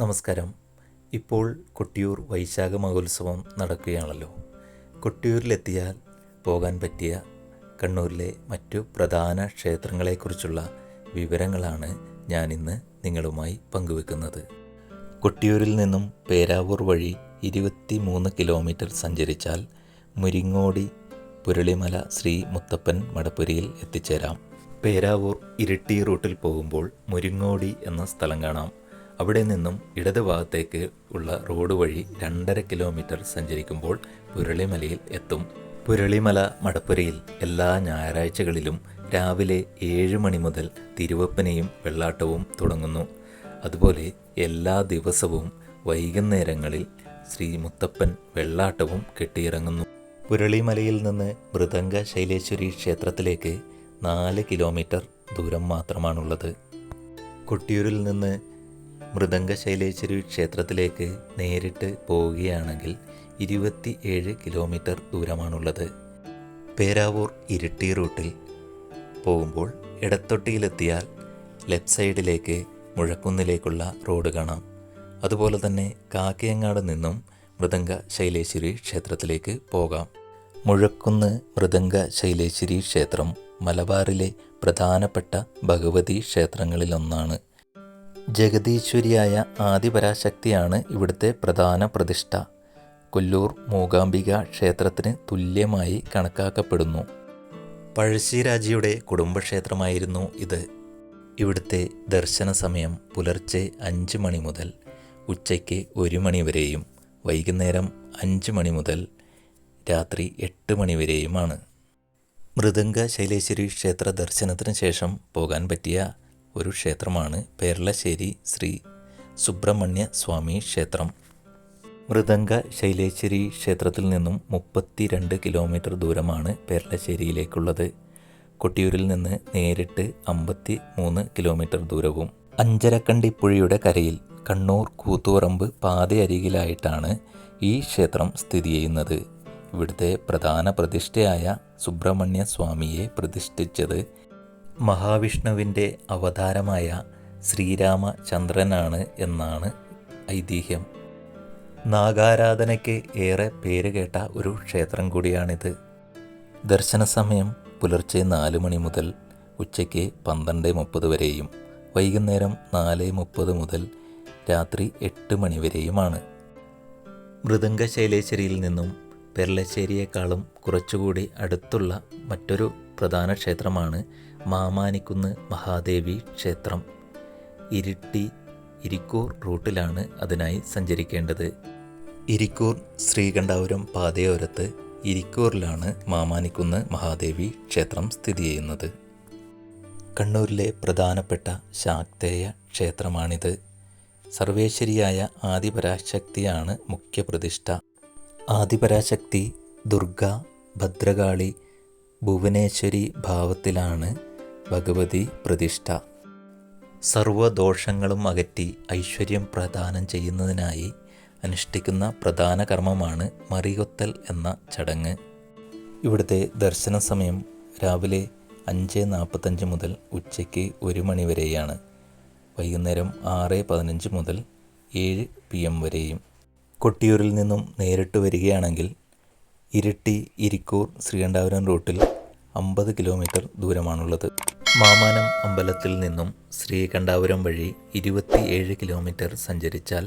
നമസ്കാരം. ഇപ്പോൾ കൊട്ടിയൂർ വൈശാഖ മഹോത്സവം നടക്കുകയാണല്ലോ. കൊട്ടിയൂരിലെത്തിയാൽ പോകാൻ പറ്റിയ കണ്ണൂരിലെ മറ്റു പ്രധാന ക്ഷേത്രങ്ങളെക്കുറിച്ചുള്ള വിവരങ്ങളാണ് ഞാനിന്ന് നിങ്ങളുമായി പങ്കുവെക്കുന്നത്. കൊട്ടിയൂരിൽ നിന്നും പേരാവൂർ വഴി 23 കിലോമീറ്റർ സഞ്ചരിച്ചാൽ മുരിങ്ങോടി പുരളിമല ശ്രീ മുത്തപ്പൻ മടപ്പുരയിൽ എത്തിച്ചേരാം. പേരാവൂർ ഇരിട്ടി റൂട്ടിൽ പോകുമ്പോൾ മുരിങ്ങോടി എന്ന സ്ഥലം കാണാം. അവിടെ നിന്നും ഇടതുഭാഗത്തേക്ക് ഉള്ള റോഡ് വഴി 2.5 കിലോമീറ്റർ സഞ്ചരിക്കുമ്പോൾ പുരളിമലയിൽ എത്തും. പുരളിമല മടപ്പുരയിൽ എല്ലാ ഞായറാഴ്ചകളിലും രാവിലെ 7 മണി മുതൽ തിരുവപ്പനയും വെള്ളാട്ടവും തുടങ്ങുന്നു. അതുപോലെ എല്ലാ ദിവസവും വൈകുന്നേരങ്ങളിൽ ശ്രീ മുത്തപ്പൻ വെള്ളാട്ടവും കെട്ടിയിറങ്ങുന്നു. പുരളിമലയിൽ നിന്ന് മൃദംഗ ശൈലേശ്വരി ക്ഷേത്രത്തിലേക്ക് 4 കിലോമീറ്റർ ദൂരം മാത്രമാണുള്ളത്. കൊട്ടിയൂരിൽ നിന്ന് മൃദംഗ ശൈലേശ്വരി ക്ഷേത്രത്തിലേക്ക് നേരിട്ട് പോവുകയാണെങ്കിൽ 27 കിലോമീറ്റർ ദൂരമാണുള്ളത്. പേരാവൂർ ഇരിട്ടി റൂട്ടിൽ പോകുമ്പോൾ ഇടത്തൊട്ടിയിലെത്തിയാൽ ലെഫ്റ്റ് സൈഡിലേക്ക് മുഴക്കുന്നിലേക്കുള്ള റോഡ് കാണാം. അതുപോലെ തന്നെ കാക്കയങ്ങാട് നിന്നും മൃദംഗ ശൈലേശ്വരി ക്ഷേത്രത്തിലേക്ക് പോകാം. മുഴക്കുന്ന് മൃദംഗ ശൈലേശ്വരി ക്ഷേത്രം മലബാറിലെ പ്രധാനപ്പെട്ട ഭഗവതി ക്ഷേത്രങ്ങളിലൊന്നാണ്. ജഗദീശ്വരിയായ ആദിപരാശക്തിയാണ് ഇവിടുത്തെ പ്രധാന പ്രതിഷ്ഠ. കൊല്ലൂർ മൂകാംബിക ക്ഷേത്രത്തിന് തുല്യമായി കണക്കാക്കപ്പെടുന്നു. പഴശ്ശിരാജയുടെ കുടുംബക്ഷേത്രമായിരുന്നു ഇത്. ഇവിടുത്തെ ദർശന സമയം പുലർച്ചെ 5 മണി മുതൽ ഉച്ചയ്ക്ക് 1 മണി വരെയും വൈകുന്നേരം 5 മണി മുതൽ രാത്രി 8 മണി വരെയുമാണ്. മൃദംഗ ശൈലേശ്വരി ക്ഷേത്ര ദർശനത്തിന് ശേഷം പോകാൻ പറ്റിയ ഒരു ക്ഷേത്രമാണ് പേർളശ്ശേരി ശ്രീ സുബ്രഹ്മണ്യ സ്വാമി ക്ഷേത്രം. മൃദംഗ ശൈലേശ്വരി ക്ഷേത്രത്തിൽ നിന്നും 32 കിലോമീറ്റർ ദൂരമാണ് പേർളശ്ശേരിയിലേക്കുള്ളത്. കൊട്ടിയൂരിൽ നിന്ന് നേരിട്ട് 53 കിലോമീറ്റർ ദൂരവും. അഞ്ചരക്കണ്ടിപ്പുഴയുടെ കരയിൽ കണ്ണൂർ കൂത്തുപറമ്പ് പാതയരികിലായിട്ടാണ് ഈ ക്ഷേത്രം സ്ഥിതി ചെയ്യുന്നത്. ഇവിടുത്തെ പ്രധാന പ്രതിഷ്ഠയായ സുബ്രഹ്മണ്യ സ്വാമിയെ പ്രതിഷ്ഠിച്ചത് മഹാവിഷ്ണുവിൻ്റെ അവതാരമായ ശ്രീരാമചന്ദ്രനാണ് എന്നാണ് ഐതിഹ്യം. നാഗാരാധനയ്ക്ക് ഏറെ പേരുകേട്ട ഒരു ക്ഷേത്രം കൂടിയാണിത്. ദർശന സമയം പുലർച്ചെ 4 മണി മുതൽ ഉച്ചയ്ക്ക് 12:30 വരെയും വൈകുന്നേരം 4:30 മുതൽ രാത്രി 8 മണി വരെയുമാണ്. മൃദംഗ ശൈലേശ്വരിയിൽ നിന്നും പെർളശ്ശേരിയേക്കാളും കുറച്ചുകൂടി അടുത്തുള്ള മറ്റൊരു പ്രധാന ക്ഷേത്രമാണ് മാമാനിക്കുന്ന് മഹാദേവി ക്ഷേത്രം. ഇരിക്കൂർ റൂട്ടിലാണ് അതിനായി സഞ്ചരിക്കേണ്ടത്. ഇരിക്കൂർ ശ്രീകണ്ഠാപുരം പാതയോരത്ത് ഇരിക്കൂറിലാണ് മാമാനിക്കുന്ന് മഹാദേവി ക്ഷേത്രം സ്ഥിതി ചെയ്യുന്നത്. കണ്ണൂരിലെ പ്രധാനപ്പെട്ട ശാക്തേയ ക്ഷേത്രമാണിത്. സർവേശ്വരിയായ ആദിപരാശക്തിയാണ് മുഖ്യപ്രതിഷ്ഠ. ആദിപരാശക്തി ദുർഗ, ഭദ്രകാളി, ഭുവനേശ്വരി ഭാവത്തിലാണ് ഭഗവതി പ്രതിഷ്ഠ. സർവദോഷങ്ങളും അകറ്റി ഐശ്വര്യം പ്രദാനം ചെയ്യുന്നതിനായി അനുഷ്ഠിക്കുന്ന പ്രധാന കർമ്മമാണ് മറികൊത്തൽ എന്ന ചടങ്ങ്. ഇവിടുത്തെ ദർശന സമയം രാവിലെ 5:45 മുതൽ ഉച്ചയ്ക്ക് 1 മണി വരെയാണ്. വൈകുന്നേരം 6:15 മുതൽ 7 PM വരെയും. കൊട്ടിയൂരിൽ നിന്നും നേരിട്ട് വരികയാണെങ്കിൽ ഇരിട്ടി ഇരിക്കൂർ ശ്രീകണ്ഠാപുരം റൂട്ടിൽ 50 കിലോമീറ്റർ ദൂരമാണുള്ളത്. മാമാനം അമ്പലത്തിൽ നിന്നും ശ്രീകണ്ഠാപുരം വഴി 27 കിലോമീറ്റർ സഞ്ചരിച്ചാൽ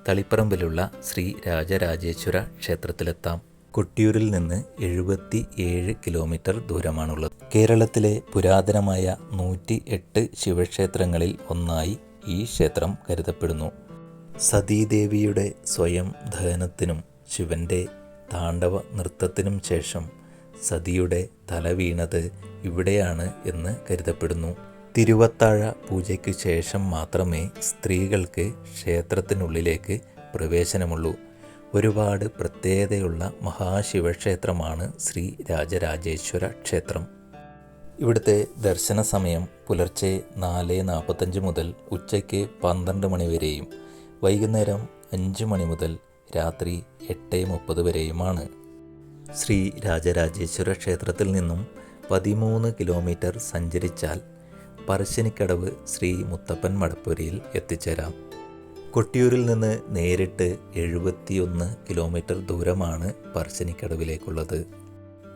തളിപ്പറമ്പിലുള്ള ശ്രീ രാജരാജേശ്വര ക്ഷേത്രത്തിലെത്താം. കൊട്ടിയൂരിൽ നിന്ന് 77 കിലോമീറ്റർ ദൂരമാണുള്ളത്. കേരളത്തിലെ പുരാതനമായ 108 ശിവക്ഷേത്രങ്ങളിൽ ഒന്നായി ഈ ക്ഷേത്രം കരുതപ്പെടുന്നു. സതീദേവിയുടെ സ്വയം ദഹനത്തിനും ശിവൻ്റെ താണ്ഡവ നൃത്തത്തിനും ശേഷം സതിയുടെ തല വീണത് ഇവിടെയാണ് എന്ന് കരുതപ്പെടുന്നു. തിരുവത്താഴ പൂജയ്ക്ക് ശേഷം മാത്രമേ സ്ത്രീകൾക്ക് ക്ഷേത്രത്തിനുള്ളിലേക്ക് പ്രവേശനമുള്ളൂ. ഒരുപാട് പ്രത്യേകതയുള്ള മഹാശിവക്ഷേത്രമാണ് ശ്രീ രാജരാജേശ്വര ക്ഷേത്രം. ഇവിടുത്തെ ദർശന സമയം പുലർച്ചെ 4:45 മുതൽ ഉച്ചയ്ക്ക് 12 മണി വരെയും വൈകുന്നേരം 5 മണി മുതൽ രാത്രി 8:30 വരെയുമാണ്. ശ്രീ രാജരാജേശ്വര ക്ഷേത്രത്തിൽ നിന്നും 13 കിലോമീറ്റർ സഞ്ചരിച്ചാൽ പറശ്ശിനിക്കടവ് ശ്രീ മുത്തപ്പൻ മടപ്പുരയിൽ എത്തിച്ചേരാം. കൊട്ടിയൂരിൽ നിന്ന് നേരിട്ട് 71 കിലോമീറ്റർ ദൂരമാണ് പറശ്ശിനിക്കടവിലേക്കുള്ളത്.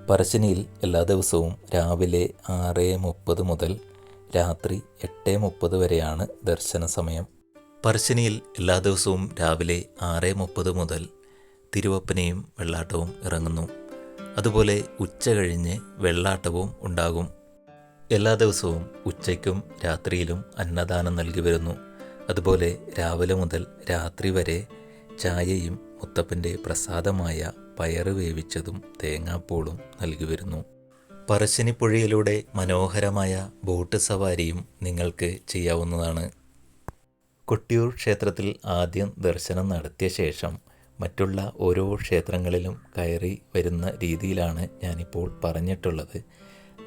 പറശ്ശിനിയിൽ എല്ലാ ദിവസവും രാവിലെ 6:30 മുതൽ രാത്രി 8:30 വരെയാണ് ദർശന സമയം. പറശ്ശിനിയിൽ എല്ലാ ദിവസവും രാവിലെ 6:30 മുതൽ തിരുവപ്പനയും വെള്ളാട്ടവും ഇറങ്ങുന്നു. അതുപോലെ ഉച്ച കഴിഞ്ഞ് വെള്ളാട്ടവും ഉണ്ടാകും. എല്ലാ ദിവസവും ഉച്ചയ്ക്കും രാത്രിയിലും അന്നദാനം നൽകി വരുന്നു. അതുപോലെ രാവിലെ മുതൽ രാത്രി വരെ ചായയും മുത്തപ്പൻ്റെ പ്രസാദമായ പയറ് വേവിച്ചതും തേങ്ങാപ്പൂളും നൽകി വരുന്നു. പറശ്ശിനിപ്പുഴയിലൂടെ മനോഹരമായ ബോട്ട് സവാരിയും നിങ്ങൾക്ക് ചെയ്യാവുന്നതാണ്. കൊട്ടിയൂർ ക്ഷേത്രത്തിൽ ആദ്യം ദർശനം നടത്തിയ ശേഷം മറ്റുള്ള ഓരോ ക്ഷേത്രങ്ങളിലും കയറി വരുന്ന രീതിയിലാണ് ഞാനിപ്പോൾ പറഞ്ഞിട്ടുള്ളത്.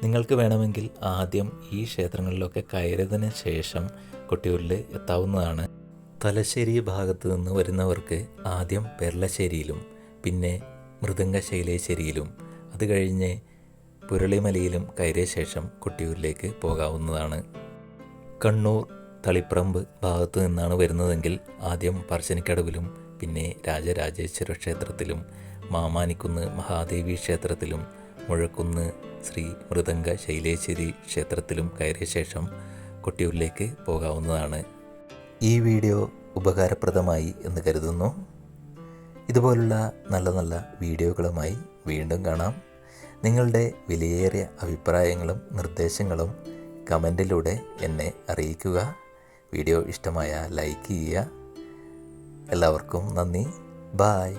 നിങ്ങൾക്ക് വേണമെങ്കിൽ ആദ്യം ഈ ക്ഷേത്രങ്ങളിലൊക്കെ കയറിയതിന് ശേഷം കൊട്ടിയൂരിൽ എത്താവുന്നതാണ്. തലശ്ശേരി ഭാഗത്ത് നിന്ന് വരുന്നവർക്ക് ആദ്യം പെർളശ്ശേരിയിലും പിന്നെ മൃദംഗശൈലേശ്വരിയിലും അത് കഴിഞ്ഞ് പുരളിമലയിലും കയറിയ ശേഷം കൊട്ടിയൂരിലേക്ക് പോകാവുന്നതാണ്. കണ്ണൂർ തളിപ്പറമ്പ് ഭാഗത്തു നിന്നാണ് വരുന്നതെങ്കിൽ ആദ്യം പറശ്ശിനിക്കടവിലും പിന്നെ രാജരാജേശ്വര ക്ഷേത്രത്തിലും മാമാനിക്കുന്ന് മഹാദേവി ക്ഷേത്രത്തിലും മുഴക്കുന്ന് ശ്രീ മൃദംഗ ശൈലേശ്വരി ക്ഷേത്രത്തിലും കയറിയ ശേഷം കൊട്ടിയൂരിലേക്ക് പോകാവുന്നതാണ്. ഈ വീഡിയോ ഉപകാരപ്രദമായി എന്ന് കരുതുന്നു. ഇതുപോലുള്ള നല്ല നല്ല വീഡിയോകളുമായി വീണ്ടും കാണാം. നിങ്ങളുടെ വിലയേറിയ അഭിപ്രായങ്ങളും നിർദ്ദേശങ്ങളും കമൻറ്റിലൂടെ എന്നെ അറിയിക്കുക. വീഡിയോ ഇഷ്ടമായ ലൈക്ക് ചെയ്യുക. എല്ലാവർക്കും നന്ദി. ബായ്.